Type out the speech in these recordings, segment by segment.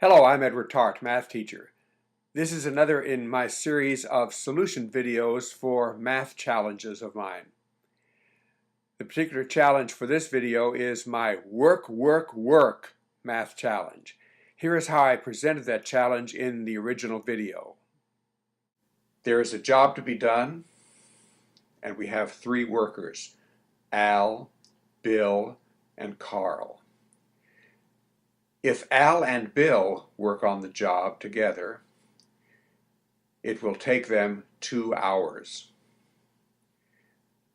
Hello, I'm Edward Tarte, math teacher. This is another in my series of solution videos for math challenges of mine. The particular challenge for this video is my work, work, work math challenge. Here is how I presented that challenge in the original video. There is a job to be done, and we have three workers, Al, Bill, and Carl. If Al and Bill work on the job together, it will take them 2 hours.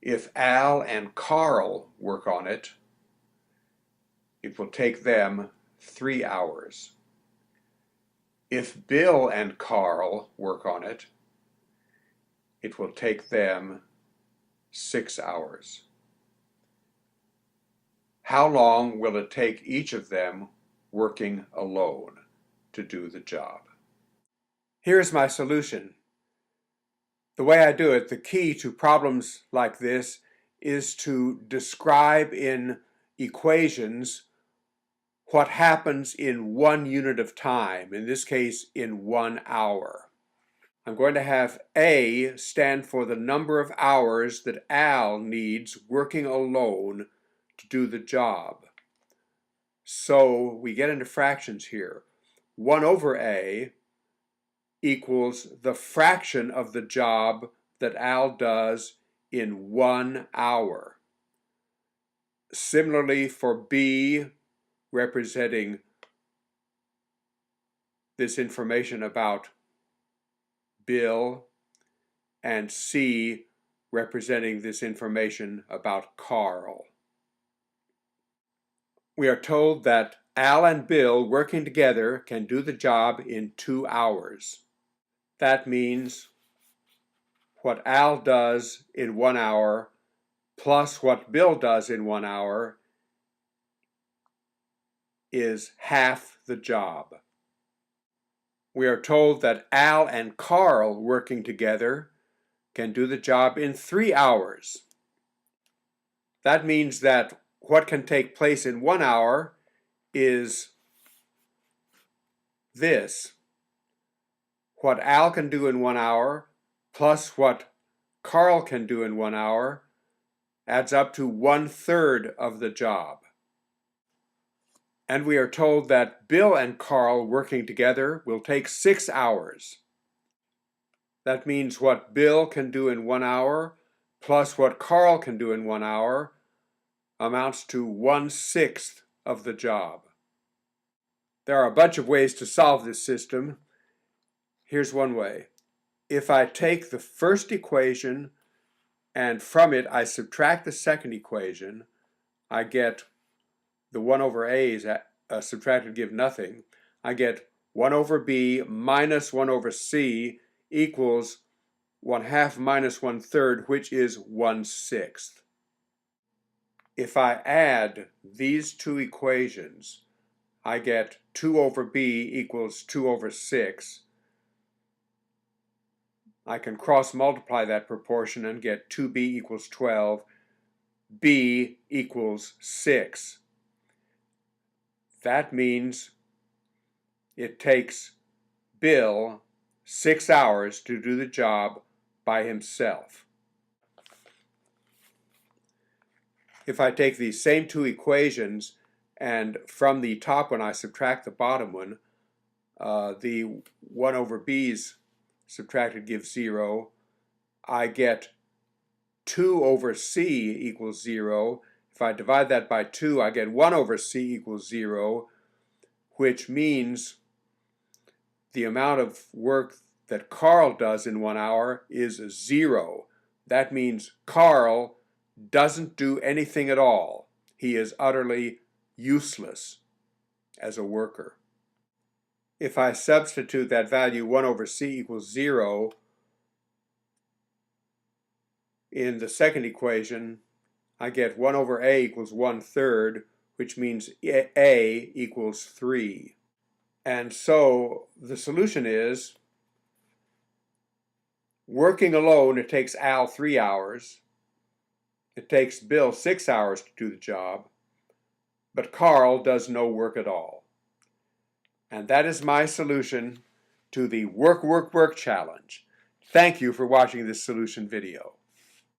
If Al and Carl work on it, it will take them 3 hours. If Bill and Carl work on it, it will take them 6 hours. How long will it take each of them working alone to do the job? Here's my solution. The way I do it, the key to problems like this is to describe in equations what happens in 1 unit of time, in this case in 1 hour. I'm going to have A stand for the number of hours that Al needs working alone to do the job. So we get into fractions here. 1 over A equals the fraction of the job that Al does in 1 hour. Similarly for B, representing this information about Bill, and C, representing this information about Carl. We are told that Al and Bill working together can do the job in 2 hours. That means what Al does in 1 hour plus what Bill does in 1 hour is half the job. We are told that Al and Carl working together can do the job in 3 hours. That means that what can take place in 1 hour is this. What Al can do in 1 hour plus what Carl can do in 1 hour adds up to 1/3 of the job. And we are told that Bill and Carl working together will take 6 hours. That means what Bill can do in 1 hour plus what Carl can do in 1 hour amounts to 1/6 of the job. There are a bunch of ways to solve this system. Here's one way. If I take the first equation and from it I subtract the second equation, I get the 1 over A's subtracted give nothing. I get 1 over B minus 1 over C equals 1/2 minus 1/3, which is 1/6. If I add these two equations, I get 2 over B equals 2 over 6. I can cross multiply that proportion and get 2B equals 12, B equals 6. That means it takes Bill 6 hours to do the job by himself. If I take these same two equations and from the top one I subtract the bottom one, the 1 over B's subtracted gives 0. I get 2 over C equals 0. If I divide that by 2, I get 1 over C equals 0, which means the amount of work that Carl does in 1 hour is 0. That means Carl doesn't do anything at all. He is utterly useless as a worker. If I substitute that value 1 over C equals 0 in the second equation, I get 1 over A equals 1/3, which means A equals 3. And so the solution is, working alone, it takes Al 3 hours. It takes Bill 6 hours to do the job, but Carl does no work at all. And that is my solution to the work, work, work challenge. Thank you for watching this solution video.